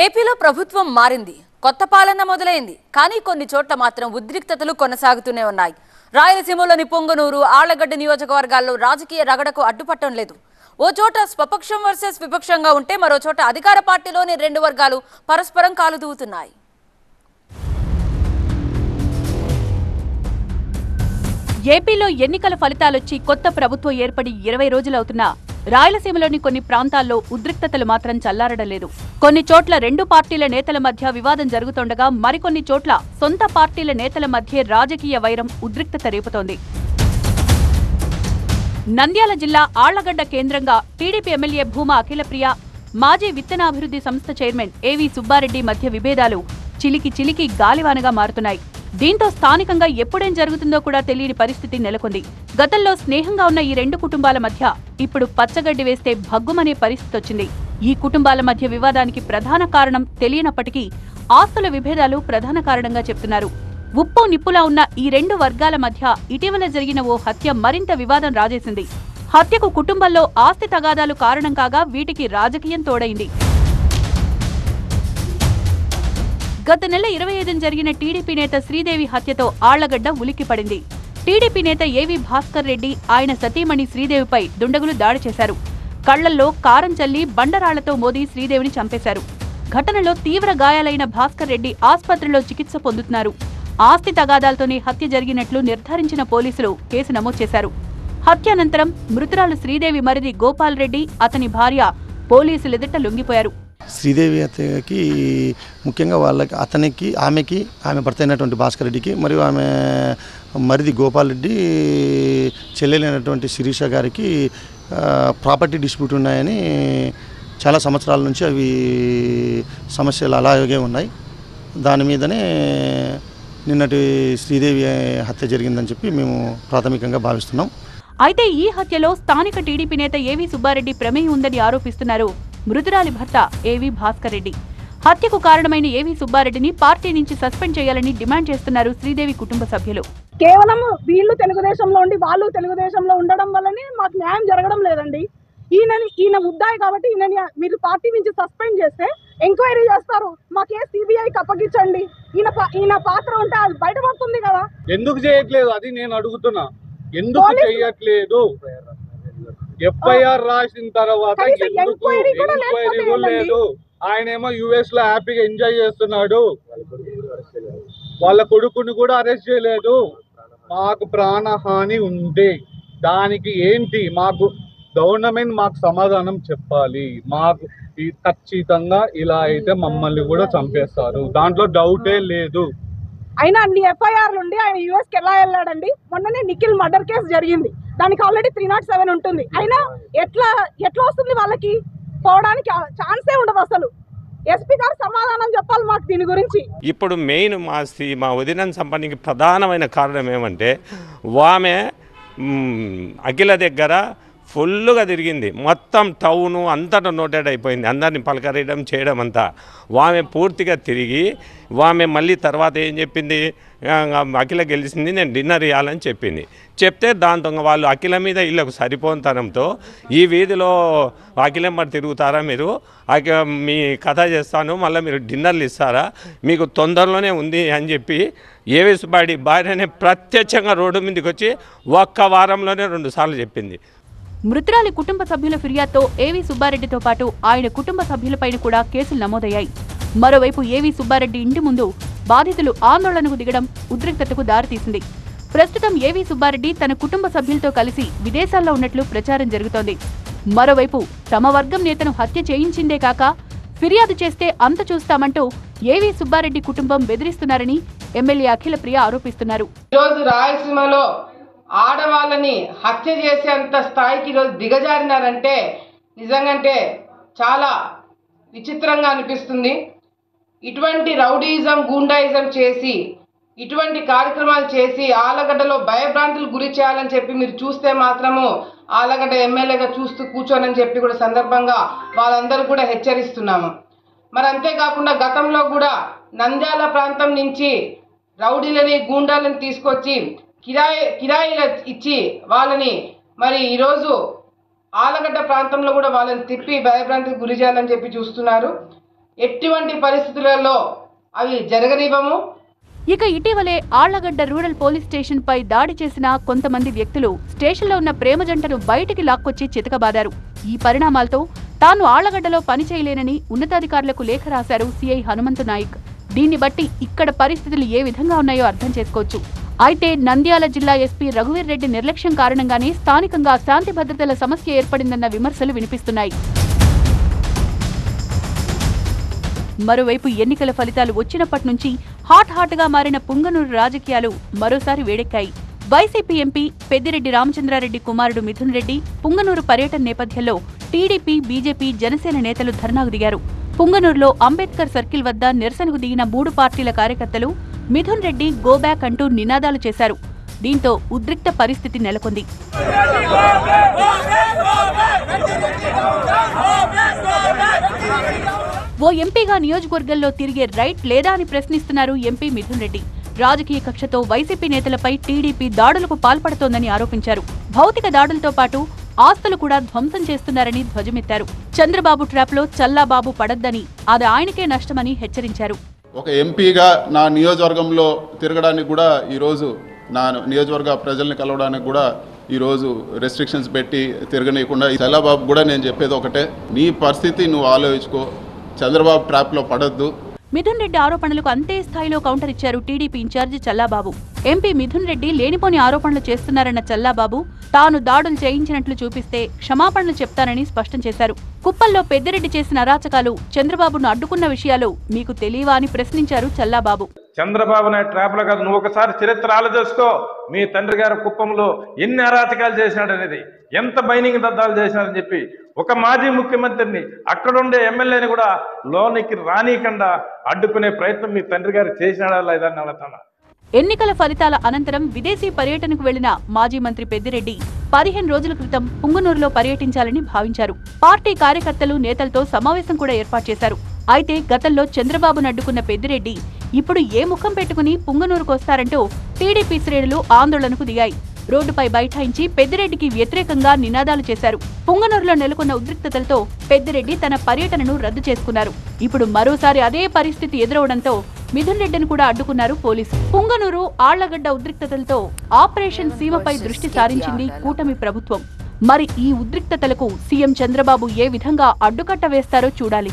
ఏపీలో ప్రభుత్వం మారింది, కొత్త పాలన మొదలైంది. కానీ కొన్ని చోట్ల మాత్రం ఉద్రిక్తతలు కొనసాగుతూనే ఉన్నాయి. రాయలసీమలోని పొంగనూరు, ఆళ్లగడ్డ నియోజకవర్గాల్లో రాజకీయ రగడకు అడ్డుపట్టం లేదు. ఓ చోట స్వపక్షం వర్సెస్ విపక్షంగా ఉంటే మరో చోట అధికార పార్టీలోని రెండు వర్గాలు పరస్పరం కాలుదూవుతున్నాయి. ఏపీలో ఎన్నికల ఫలితాలొచ్చి కొత్త ప్రభుత్వం ఏర్పడి 20 రోజులవుతున్నా రాయలసీమలోని కొన్ని ప్రాంతాల్లో ఉద్రిక్తతలు మాత్రం చల్లారడలేదు. కొన్ని చోట్ల రెండు పార్టీల నేతల మధ్య వివాదం జరుగుతుండగా మరికొన్ని చోట్ల సొంత పార్టీల నేతల మధ్య రాజకీయ వైరం ఉద్రిక్తత రేపుతోంది. నంద్యాల జిల్లా ఆళ్లగడ్డ కేంద్రంగా టీడీపీ ఎమ్మెల్యే భూమా అఖిలప్రియ, మాజీ విత్తనాభివృద్ధి సంస్థ చైర్మన్ ఏవి సుబ్బారెడ్డి మధ్య విభేదాలు చిలికి చిలికి గాలివానగా మారుతున్నాయి. దీంతో స్థానికంగా ఎప్పుడేం జరుగుతుందో కూడా తెలియని పరిస్థితి నెలకొంది. గతంలో స్నేహంగా ఉన్న ఈ రెండు కుటుంబాల మధ్య ఇప్పుడు పచ్చగడ్డి వేస్తే భగ్గుమనే పరిస్థితి వచ్చింది. ఈ కుటుంబాల మధ్య వివాదానికి ప్రధాన కారణం తెలియనప్పటికీ ఆస్తుల విభేదాలు ప్రధాన కారణంగా చెప్తున్నారు. ఉప్పు నిప్పులా ఉన్న ఈ రెండు వర్గాల మధ్య ఇటీవల జరిగిన ఓ హత్య మరింత వివాదం రాజేసింది. హత్యకు కుటుంబంలో ఆస్తి తగాదాలు కారణం కాగా వీటికి రాజకీయం తోడైంది. గత నెల 25న జరిగిన టీడీపీ నేత శ్రీదేవి హత్యతో ఆళ్లగడ్డ ఉలిక్కిపడింది. టీడీపీ నేత ఏవి భాస్కర్ రెడ్డి, ఆయన సతీమణి శ్రీదేవిపై దుండగులు దాడి చేశారు. కళ్లల్లో కారం చల్లి బండరాళ్లతో మోదీ శ్రీదేవిని చంపేశారు. ఘటనలో తీవ్ర గాయాలైన భాస్కర్ రెడ్డి ఆస్పత్రిలో చికిత్స పొందుతున్నారు. ఆస్తి తగాదాలతోనే హత్య జరిగినట్లు నిర్ధారించిన పోలీసులు కేసు నమోదు చేశారు. హత్య అనంతరం మృతురాలు శ్రీదేవి మరిది గోపాల్ రెడ్డి, అతని భార్య పోలీసులెదుట లొంగిపోయారు. శ్రీదేవి హత్యకి ముఖ్యంగా ఆమె భర్త అయినటువంటి భాస్కర్ రెడ్డికి మరియు ఆమె మరిది గోపాల్ రెడ్డి చెల్లెలైనటువంటి శిరీష గారికి ప్రాపర్టీ డిస్ప్యూట్ ఉన్నాయని చాలా సంవత్సరాల నుంచి అవి సమస్యలు అలాగే ఉన్నాయి. దాని మీదనే నిన్నటి శ్రీదేవి హత్య జరిగిందని చెప్పి మేము ప్రాథమికంగా భావిస్తున్నాం. అయితే ఈ హత్యలో స్థానిక టీడీపీ నేత ఏవి సుబ్బారెడ్డి ప్రమేయం ఉందని ఆరోపిస్తున్నారు మృతురాలి భర్త ఏవి భాస్కర్ రెడ్డి. హత్యకు కారణమైన ఏవి సుబ్బారెడ్డిని పార్టీ నుంచి సస్పెండ్ చేయాలని డిమాండ్ చేస్తున్నారు శ్రీదేవి కుటుంబ సభ్యులు. కేవలం వీళ్ళు తెలుగుదేశంలో ఉండి వాళ్ళు తెలుగుదేశంలో ఉండడం వల్లనే మాకు న్యాయం జరగడం లేదండి. ఈయన ముద్దాయి కాబట్టి మీరు పార్టీ నుంచి సస్పెండ్ చేస్తే ఎంక్వైరీ చేస్తారు, మా కేసు సిబిఐకి అప్పగించండి. ఈయన పాత్ర ఉంటే అది బయటపడుతుంది కదా. ఎందుకు చేయట్లేదు అది నేను అడుగుతున్నా. ఎందుకు చేయట్లేదు? ఎఫ్ఐఆర్ రాసిన తర్వాత ఎందుకు ఎంక్వైరీ లేదు? ఆయనేమో యుఎస్ లో హ్యాపీగా ఎంజాయ్ చేస్తున్నాడు. వాళ్ళ కొడుకుని కూడా అరెస్ట్ చేయలేదు. మాకు ప్రాణహాని ఉంది. దానికి ఏంటి? మాకు గవర్నమెంట్ మాకు సమాధానం చెప్పాలి. మాకు ఖచ్చితంగా ఇలా అయితే మమ్మల్ని కూడా చంపేస్తారు, దాంట్లో డౌటే లేదు. అయినా అన్ని ఎఫ్ఐఆర్లు ఉండి ఆయన యుఎస్కి ఎలా వెళ్ళాడండి? మొన్ననే నిఖిల్ మర్డర్ కేసు జరిగింది, దానికి ఆల్రెడీ 307 ఉంటుంది. అయినా ఎట్లా వస్తుంది వాళ్ళకి? పోవడానికి ఛాన్సే ఉండదు అసలు. ఎస్పీ గారు సమాధానం చెప్పాలి మాకు దీని గురించి. ఇప్పుడు మెయిన్ మా వదిన సంపన్నికి ప్రధానమైన కారణం ఏమంటే ఆమె అఖిల దగ్గర ఫుల్గా తిరిగింది. మొత్తం టౌను అంతటా నోటెడ్ అయిపోయింది. అందరిని పలకరియడం చేయడం అంతా ఆమె పూర్తిగా తిరిగి ఆమె మళ్ళీ తర్వాత ఏం చెప్పింది? అఖిల గెలిచింది, నేను డిన్నర్ ఇవ్వాలని చెప్తే దాంతో వాళ్ళు అఖిల మీద వీళ్ళకు సరిపోతనంతో ఈ వీధిలో అఖిలమ్మడి తిరుగుతారా మీరు, మీ కథ చేస్తాను, మళ్ళీ మీరు డిన్నర్లు ఇస్తారా, మీకు తొందరలోనే ఉంది అని చెప్పి ఏవి సుబ్బారెడ్డి భార్యనే ప్రత్యక్షంగా రోడ్డు మీదకి వచ్చి ఒక్క వారంలోనే 2 సార్లు చెప్పింది. మృతురాలి కుటుంబ సభ్యుల ఫిర్యాదుతో ఏవి సుబ్బారెడ్డితో పాటు ఆయన కుటుంబ సభ్యులపైన కూడా కేసులు నమోదయ్యాయి. మరోవైపు ఏవి సుబ్బారెడ్డి ఇంటి ముందు బాధితులు ఆందోళనకు దిగడం ఉద్రిక్తతకు దారితీసింది. ప్రస్తుతం ఏవి సుబ్బారెడ్డి తన కుటుంబ సభ్యులతో కలిసి విదేశాల్లో ఉన్నట్లు ప్రచారం జరుగుతోంది. మరోవైపు తమ వర్గం నేతను హత్య చేయించిందే కాక ఫిర్యాదు చేస్తే అంత చూస్తామంటూ ఏవి సుబ్బారెడ్డి కుటుంబం బెదిరిస్తున్నారని ఎమ్మెల్యే అఖిలప్రియ ఆరోపిస్తున్నారు. ఆడవాళ్ళని హత్య చేసేంత స్థాయికి ఈరోజు దిగజారినారంటే నిజంగా చాలా విచిత్రంగా అనిపిస్తుంది. ఇటువంటి రౌడీయిజం, గూండాయిజం చేసి ఇటువంటి కార్యక్రమాలు చేసి ఆళ్లగడ్డలో భయభ్రాంతులు గురి చేయాలని చెప్పి మీరు చూస్తే మాత్రము ఆళ్లగడ్డ ఎమ్మెల్యేగా చూస్తూ కూర్చోనని చెప్పి కూడా సందర్భంగా వాళ్ళందరూ కూడా హెచ్చరిస్తున్నాము. మరి అంతేకాకుండా గతంలో కూడా నంద్యాల ప్రాంతం నుంచి రౌడీలని, గూండాలను తీసుకొచ్చి కిరాయిలు ఇచ్చి వాళ్ళని మరి ఈరోజు ఆళ్లగడ్డ ప్రాంతంలో కూడా వాళ్ళని తిప్పి భయభ్రాంతికి గురి చేయాలని చెప్పి చూస్తున్నారు. ఎటువంటి పరిస్థితులలో అవి జరగనివ్వము. ఇక ఇటీవలే ఆళ్లగడ్డ రూరల్ పోలీస్ స్టేషన్ పై దాడి చేసిన కొంతమంది వ్యక్తులు స్టేషన్లో ఉన్న ప్రేమ జంటను బయటికి లాక్కొచ్చి చితకబాదారు. ఈ పరిణామాలతో తాను ఆళ్లగడ్డలో పనిచేయలేనని ఉన్నతాధికారులకు లేఖ రాశారు సిఐ హనుమంతు నాయక్. దీన్ని బట్టి ఇక్కడ పరిస్థితులు ఏ విధంగా ఉన్నాయో అర్థం చేసుకోవచ్చు. అయితే నంద్యాల జిల్లా ఎస్పీ రఘువీర్ రెడ్డి నిర్లక్ష్యం కారణంగానే స్థానికంగా శాంతి భద్రతల సమస్య ఏర్పడిందన్న విమర్శలు వినిపిస్తున్నాయి. మరోవైపు ఎన్నికల ఫలితాలు వచ్చినప్పటి నుంచి హాట్ గా మారిన పుంగనూరు రాజకీయాలు మరోసారి వేడెక్కాయి. వైసీపీ ఎంపీ పెద్దిరెడ్డి రామచంద్రారెడ్డి కుమారుడు మిథున్ రెడ్డి పుంగనూరు పర్యటన నేపథ్యంలో టీడీపీ, బీజేపీ, జనసేన నేతలు ధర్నాకు దిగారు. పుంగనూరులో అంబేద్కర్ సర్కిల్ వద్ద నిరసనకు దిగిన 3 పార్టీల కార్యకర్తలు మిథున్ రెడ్డి గో బ్యాక్ అంటూ నినాదాలు చేశారు. దీంతో ఉద్రిక్త పరిస్థితి నెలకొంది. ఓ ఎంపీగా నియోజకవర్గంలో తిరిగే రైట్ లేదా అని ప్రశ్నిస్తున్నారు ఎంపీ మిథున్ రెడ్డి. రాజకీయ కక్షతో వైసీపీ నేతలపై టీడీపీ దాడులకు పాల్పడుతోందని ఆరోపించారు. భౌతిక దాడులతో పాటు ఆస్తులు కూడా ధ్వంసం చేస్తున్నారని ధ్వజమెత్తారు. చంద్రబాబు ట్రాప్లో చల్లాబాబు పడొద్దని, అది ఆయనకే నష్టమని హెచ్చరించారు. ఒక ఎంపీగా నా నియోజకవర్గంలో తిరగడానికి కూడా ఈరోజు నా నియోజకవర్గ ప్రజల్ని కలవడానికి కూడా ఈరోజు రెస్ట్రిక్షన్స్ పెట్టి తిరగనీయకుండా చల్లాబాబు కూడా నేను చెప్పేది ఒకటే, నీ పరిస్థితి నువ్వు ఆలోచించుకో, చంద్రబాబు ట్రాప్లో పడొద్దు. మిథున్ రెడ్డి ఆరోపణలకు అంతే స్థాయిలో కౌంటర్ ఇచ్చారు TDP incharge Challababu. MP Mithun Reddy లేనిపోని ఆరోపణలు చేస్తున్నారన్న చల్లాబాబు తాను దాడులు చేయించినట్లు చూపిస్తే క్షమాపణలు చెప్తానని స్పష్టం చేశారు. కుప్పల్లో పెద్దిరెడ్డి చేసిన అరాచకాలు, చంద్రబాబును అడ్డుకున్న విషయాలు మీకు తెలియవా అని ప్రశ్నించారు చల్లాబాబు. చంద్రబాబు నాయుడు ట్రాప్లో కాదు, నువ్వు ఒకసారి చరిత్ర ఆలోచించుకో. మీ తండ్రి గారు కుప్పంలో ఎన్ని అరాచకాలు చేసినాడనేది, ఎంత మైనింగ్ దద్దాలు చేసినాడని చెప్పి ఒక మాజీ ముఖ్యమంత్రిని, అక్కడుండే ఎమ్మెల్యేని కూడా లోనికి రానీయకుండా అడ్డుకునే ప్రయత్నం మీ తండ్రి గారు చేసినాడా లేదని అడుగుతాను. ఎన్నికల ఫలితాల అనంతరం విదేశీ పర్యటనకు వెళ్లిన మాజీ మంత్రి పెద్దిరెడ్డి 15 రోజుల క్రితం పుంగనూరులో పర్యటించాలని భావించారు. పార్టీ కార్యకర్తలు, నేతలతో సమావేశం కూడా ఏర్పాటు చేశారు. అయితే గతంలో చంద్రబాబును అడ్డుకున్న పెద్దిరెడ్డి ఇప్పుడు ఏ ముఖం పెట్టుకుని పుంగనూరుకు వస్తారంటూ టీడీపీ శ్రేణులు ఆందోళనకు దిగాయి. రోడ్డుపై బైఠాయించి పెద్దిరెడ్డికి వ్యతిరేకంగా నినాదాలు చేశారు. పుంగనూరులో నెలకొన్న ఉద్రిక్తతలతో పెద్దిరెడ్డి తన పర్యటనను రద్దు చేసుకున్నారు. ఇప్పుడు మరోసారి అదే పరిస్థితి ఎదురవడంతో మిథున్ రెడ్డిని కూడా అడ్డుకున్నారు పోలీసులు. పుంగనూరు, ఆళ్లగడ్డ ఉద్రిక్తతలతో ఆపరేషన్ సీమపై దృష్టి సారించింది కూటమి ప్రభుత్వం. మరి ఈ ఉద్రిక్తతలకు సీఎం చంద్రబాబు ఏ విధంగా అడ్డుకట్ట వేస్తారో చూడాలి.